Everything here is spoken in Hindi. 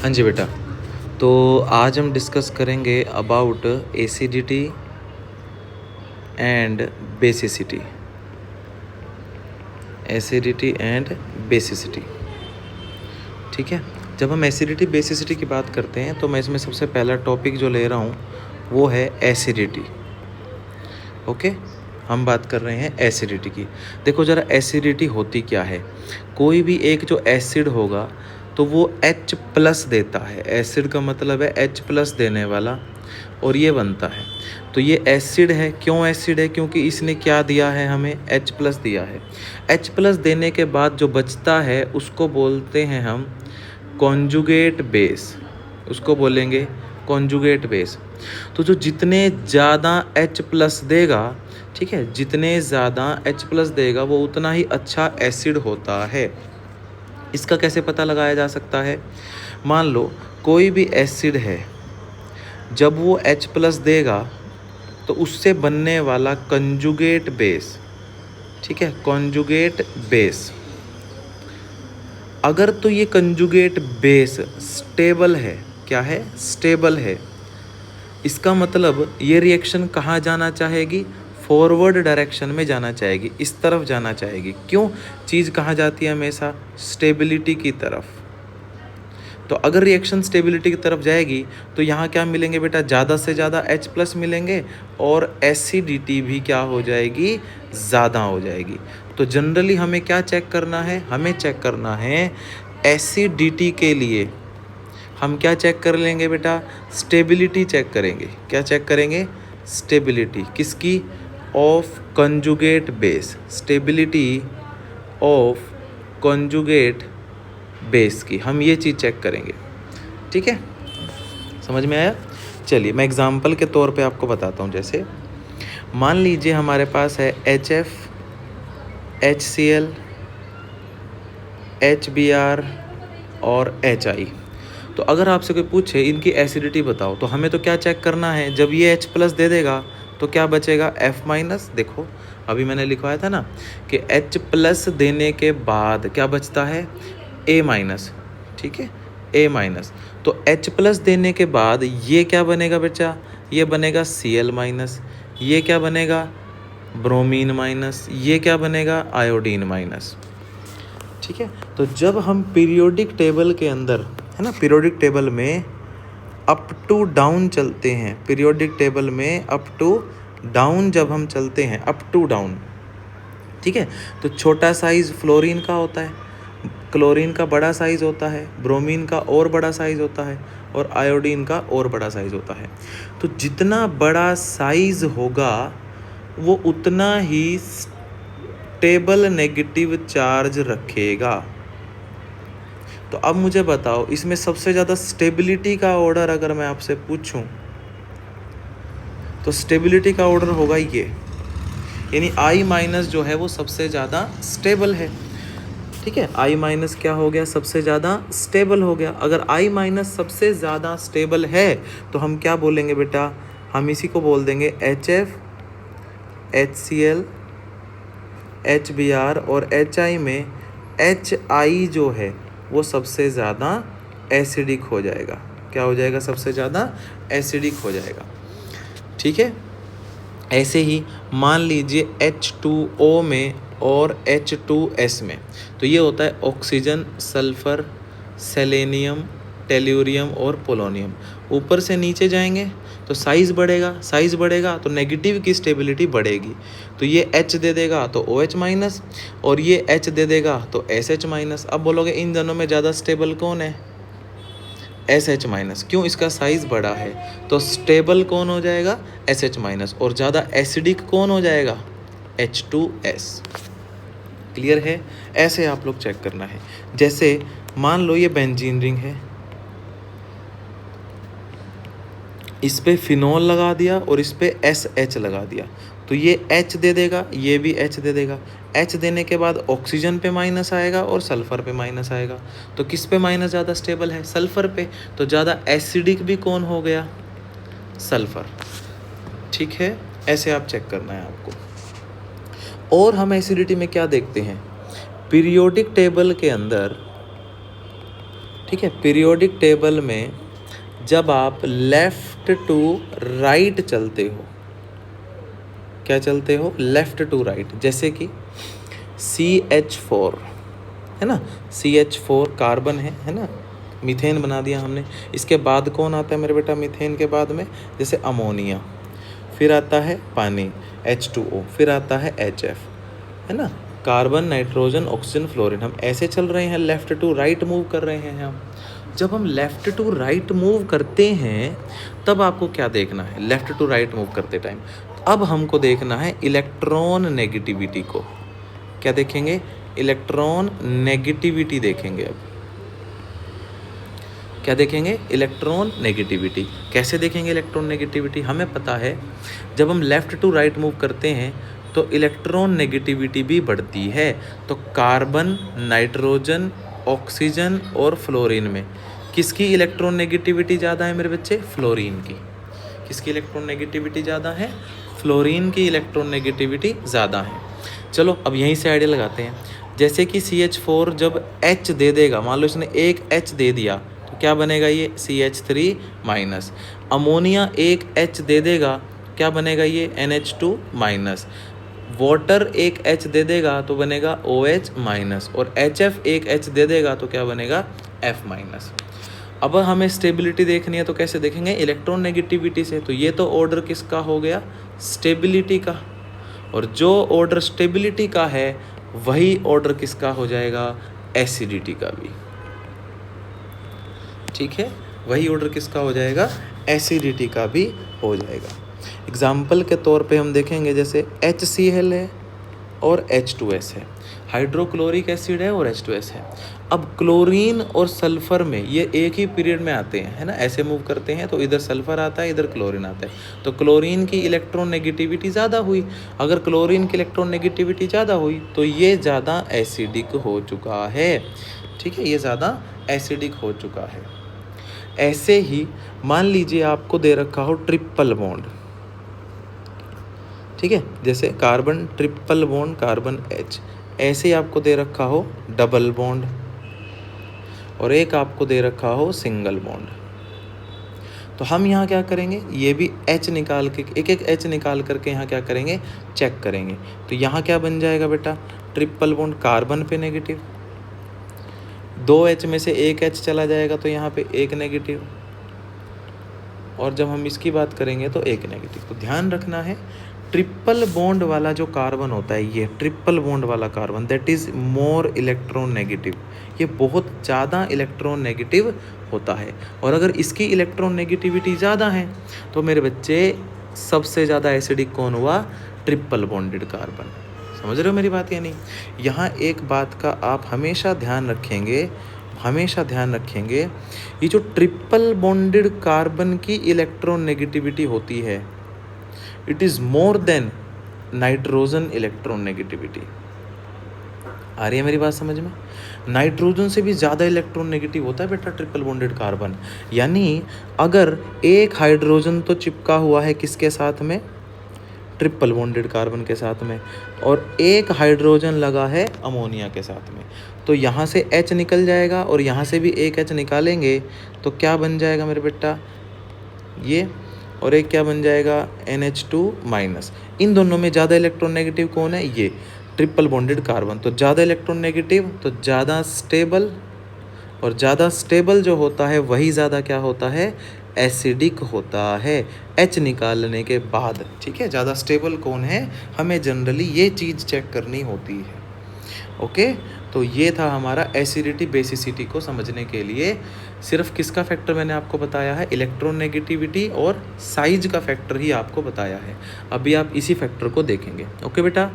हाँ जी बेटा, तो आज हम डिस्कस करेंगे about acidity and basicity. Acidity and basicity, ठीक है। जब हम एसिडिटी बेसिसिटी की बात करते हैं तो मैं इसमें सबसे पहला टॉपिक जो ले रहा हूँ वो है एसिडिटी। ओके, हम बात कर रहे हैं एसिडिटी की। देखो ज़रा, एसिडिटी होती क्या है। कोई भी एक जो एसिड होगा तो वो H+ देता है। एसिड का मतलब है H+ देने वाला, और ये बनता है। तो ये एसिड है। क्यों एसिड है? क्योंकि इसने क्या दिया है, हमें H+ दिया है। H+ देने के बाद जो बचता है उसको बोलते हैं हम कॉन्जुगेट बेस। उसको बोलेंगे कॉन्जुगेट बेस। तो जो जितने ज़्यादा H+ देगा, ठीक है, जितने ज़्यादा H+ देगा वो उतना ही अच्छा एसिड होता है। इसका कैसे पता लगाया जा सकता है? मान लो कोई भी एसिड है, जब वो H+ देगा तो उससे बनने वाला कंजुगेट बेस, ठीक है, कंजुगेट बेस, अगर तो ये कंजुगेट बेस स्टेबल है, क्या है, स्टेबल है, इसका मतलब ये रिएक्शन कहाँ जाना चाहेगी, फॉरवर्ड डायरेक्शन में जाना चाहेगी, इस तरफ जाना चाहेगी। क्यों? चीज़ कहाँ जाती है हमेशा, स्टेबिलिटी की तरफ। तो अगर रिएक्शन स्टेबिलिटी की तरफ जाएगी तो यहाँ क्या मिलेंगे बेटा, ज़्यादा से ज़्यादा H+ मिलेंगे और एसिडिटी भी क्या हो जाएगी, ज़्यादा हो जाएगी। तो जनरली हमें क्या चेक करना है, हमें चेक करना है एसिडिटी के लिए हम क्या चेक कर लेंगे बेटा, स्टेबिलिटी चेक करेंगे। क्या चेक करेंगे? स्टेबिलिटी किसकी, of conjugate base, stability of conjugate base की, हम ये चीज़ चेक करेंगे, ठीक है। समझ में आया? चलिए मैं एग्जांपल के तौर पे आपको बताता हूँ। जैसे मान लीजिए हमारे पास है HF, HCl, HBr और HI। तो अगर आपसे कोई पूछे इनकी एसिडिटी बताओ तो हमें तो क्या चेक करना है, जब ये H+ दे देगा तो क्या बचेगा, F-। देखो अभी मैंने लिखवाया था ना कि H+ देने के बाद क्या बचता है, A-, ठीक है, A-। तो H+ देने के बाद ये क्या बनेगा बच्चा, ये बनेगा Cl-। ये क्या बनेगा, ब्रोमीन-। ये क्या बनेगा, आयोडीन-। ठीक है। तो जब हम पीरियोडिक टेबल के अंदर, है ना, पीरियोडिक टेबल में अप टू डाउन चलते हैं, पीरियोडिक टेबल में अप टू डाउन जब हम चलते हैं, अप टू डाउन, ठीक है, तो छोटा साइज़ फ्लोरीन का होता है, क्लोरीन का बड़ा साइज़ होता है, ब्रोमीन का और बड़ा साइज़ होता है, और आयोडीन का और बड़ा साइज़ होता है। तो जितना बड़ा साइज़ होगा वो उतना ही स्टेबल नेगेटिव चार्ज रखेगा। तो अब मुझे बताओ इसमें सबसे ज़्यादा स्टेबिलिटी का ऑर्डर अगर मैं आपसे पूछूं तो स्टेबिलिटी का ऑर्डर होगा ये, यानी I- जो है वो सबसे ज़्यादा स्टेबल है, ठीक है। I- क्या हो गया, सबसे ज़्यादा स्टेबल हो गया। अगर I- सबसे ज़्यादा स्टेबल है तो हम क्या बोलेंगे बेटा, हम इसी को बोल देंगे HF, HCl, HBr और HI में HI जो है वो सबसे ज़्यादा एसिडिक हो जाएगा। क्या हो जाएगा, सबसे ज़्यादा एसिडिक हो जाएगा, ठीक है। ऐसे ही मान लीजिए H2O में और H2S में, तो ये होता है ऑक्सीजन, सल्फ़र, सेलेनियम, टेल्यूरियम और पोलोनियम। ऊपर से नीचे जाएंगे तो साइज़ बढ़ेगा, साइज़ बढ़ेगा तो नेगेटिव की स्टेबिलिटी बढ़ेगी। तो ये H दे देगा तो OH-, और ये H दे देगा तो SH-। अब बोलोगे इन दोनों में ज़्यादा स्टेबल कौन है, SH-। क्यों, इसका साइज़ बड़ा है। तो स्टेबल कौन हो जाएगा, SH-, और ज़्यादा एसिडिक कौन हो जाएगा, H2S। क्लियर है? ऐसे आप लोग चेक करना है। जैसे मान लो ये बेंजीन रिंग है, इस पे फिनोल लगा दिया और इस पे SH लगा दिया, तो ये H दे देगा, ये भी H दे देगा। H देने के बाद ऑक्सीजन पे माइनस आएगा और सल्फ़र पे माइनस आएगा। तो किस पे माइनस ज़्यादा स्टेबल है, सल्फ़र पे। तो ज़्यादा एसिडिक भी कौन हो गया, सल्फ़र, ठीक है। ऐसे आप चेक करना है आपको। और हम एसिडिटी में क्या देखते हैं, पीरियोडिक टेबल के अंदर, ठीक है, पीरियोडिक टेबल में जब आप लेफ्ट टू राइट चलते हो, क्या चलते हो, लेफ्ट टू राइट, जैसे कि CH4 है ना, CH4 कार्बन है ना, मीथेन बना दिया हमने। इसके बाद कौन आता है मेरे बेटा मीथेन के बाद में, जैसे अमोनिया, फिर आता है पानी H2O, फिर आता है HF, है ना, कार्बन, नाइट्रोजन, ऑक्सीजन, फ्लोरीन। हम ऐसे चल रहे हैं, लेफ़्ट टू राइट मूव कर रहे हैं हम। जब हम लेफ़्ट टू राइट मूव करते हैं तब आपको क्या देखना है, लेफ़्ट टू राइट मूव करते टाइम अब हमको देखना है इलेक्ट्रॉन नेगेटिविटी को। क्या देखेंगे, इलेक्ट्रॉन नेगेटिविटी देखेंगे। अब क्या देखेंगे, इलेक्ट्रॉन नेगेटिविटी। कैसे देखेंगे इलेक्ट्रॉन नेगेटिविटी, हमें पता है जब हम लेफ़्ट टू राइट मूव करते हैं तो इलेक्ट्रॉन नेगेटिविटी भी बढ़ती है। तो कार्बन, नाइट्रोजन, ऑक्सीजन और फ्लोरीन में किसकी इलेक्ट्रॉन नेगेटिविटी ज़्यादा है मेरे बच्चे, फ्लोरीन की। किसकी इलेक्ट्रॉन नेगेटिविटी ज़्यादा है, फ्लोरीन की इलेक्ट्रॉन नेगेटिविटी ज़्यादा है। चलो अब यहीं से आइडिया लगाते हैं। जैसे कि CH4 जब H दे देगा, मान लो इसने एक H दे दिया तो क्या बनेगा, ये CH3 माइनस। अमोनिया एक H दे देगा, क्या बनेगा, ये NH2 माइनस। वाटर एक H दे देगा तो बनेगा OH माइनस, और HF एक H दे देगा तो क्या बनेगा, F माइनस। अब हमें स्टेबिलिटी देखनी है तो कैसे देखेंगे, इलेक्ट्रॉन नेगेटिविटी से। तो ये तो ऑर्डर किसका हो गया, स्टेबिलिटी का, और जो ऑर्डर स्टेबिलिटी का है वही ऑर्डर किसका हो जाएगा, एसिडिटी का भी। ठीक है, वही ऑर्डर किसका हो जाएगा, एसिडिटी का भी हो जाएगा। एग्जाम्पल के तौर पे हम देखेंगे, जैसे HCl है और H2S है, हाइड्रोक्लोरिक एसिड है और H2S है। अब क्लोरीन और सल्फर में ये एक ही पीरियड में आते हैं, है ना, ऐसे मूव करते हैं तो इधर सल्फर आता है, इधर क्लोरीन आता है। तो क्लोरीन की इलेक्ट्रॉन नेगेटिविटी ज़्यादा हुई। अगर क्लोरीन की इलेक्ट्रॉन नेगेटिविटी ज़्यादा हुई तो ये ज़्यादा एसिडिक हो चुका है। ठीक है, ये ज़्यादा एसिडिक हो चुका है। ऐसे ही मान लीजिए आपको दे रखा हो ट्रिपल बॉन्ड, ठीक है, जैसे carbon triple bond carbon H, ऐसे ही आपको दे रखा हो डबल बॉन्ड, और एक आपको दे रखा हो सिंगल बॉन्ड। तो हम यहाँ क्या करेंगे, ये भी H निकाल के, एक एक H निकाल करके यहाँ क्या करेंगे, चेक करेंगे। तो यहाँ क्या बन जाएगा बेटा, ट्रिपल बॉन्ड कार्बन पे नेगेटिव, 2H में से एक H चला जाएगा तो यहाँ पे एक नेगेटिव, और जब हम इसकी बात करेंगे तो एक नेगेटिव। तो ध्यान रखना है, ट्रिपल बॉन्ड वाला जो कार्बन होता है, ये ट्रिपल बॉन्ड वाला carbon, that is more electron negative, ये बहुत ज़्यादा इलेक्ट्रॉन नेगेटिव होता है। और अगर इसकी इलेक्ट्रॉन नेगेटिविटी ज़्यादा है तो मेरे बच्चे सबसे ज़्यादा एसिडिक कौन हुआ, ट्रिपल बॉन्डेड कार्बन। समझ रहे हो मेरी बात या नहीं। यहाँ एक बात का आप हमेशा ध्यान रखेंगे, हमेशा ध्यान रखेंगे, ये जो ट्रिपल बॉन्डेड कार्बन की इलेक्ट्रॉन नेगेटिविटी होती है, it is more than nitrogen electron negativity. आ रही है मेरी बात समझ में, नाइट्रोजन से भी ज़्यादा इलेक्ट्रॉन नेगेटिव होता है बेटा ट्रिपल बॉन्डेड कार्बन। यानी अगर एक हाइड्रोजन तो चिपका हुआ है किसके साथ में, ट्रिपल बॉन्डेड कार्बन के साथ में, और एक हाइड्रोजन लगा है अमोनिया के साथ में, तो यहाँ से H निकल जाएगा और यहाँ से भी एक H निकालेंगे तो क्या बन जाएगा मेरे बेटा, ये, और एक क्या बन जाएगा, NH2 माइनस। इन दोनों में ज़्यादा इलेक्ट्रॉन नेगेटिव कौन है, ये ट्रिपल बॉन्डेड कार्बन। तो ज़्यादा इलेक्ट्रॉन नेगेटिव तो ज़्यादा स्टेबल, और ज़्यादा स्टेबल जो होता है वही ज़्यादा क्या होता है, एसिडिक होता है H निकालने के बाद। ठीक है, ज़्यादा स्टेबल कौन है, हमें जनरली ये चीज़ चेक करनी होती है। ओके, तो ये था हमारा एसिडिटी बेसिसिटी को समझने के लिए सिर्फ किसका फैक्टर मैंने आपको बताया है, इलेक्ट्रॉन नेगेटिविटी और साइज का फैक्टर ही आपको बताया है। अभी आप इसी फैक्टर को देखेंगे। ओके बेटा।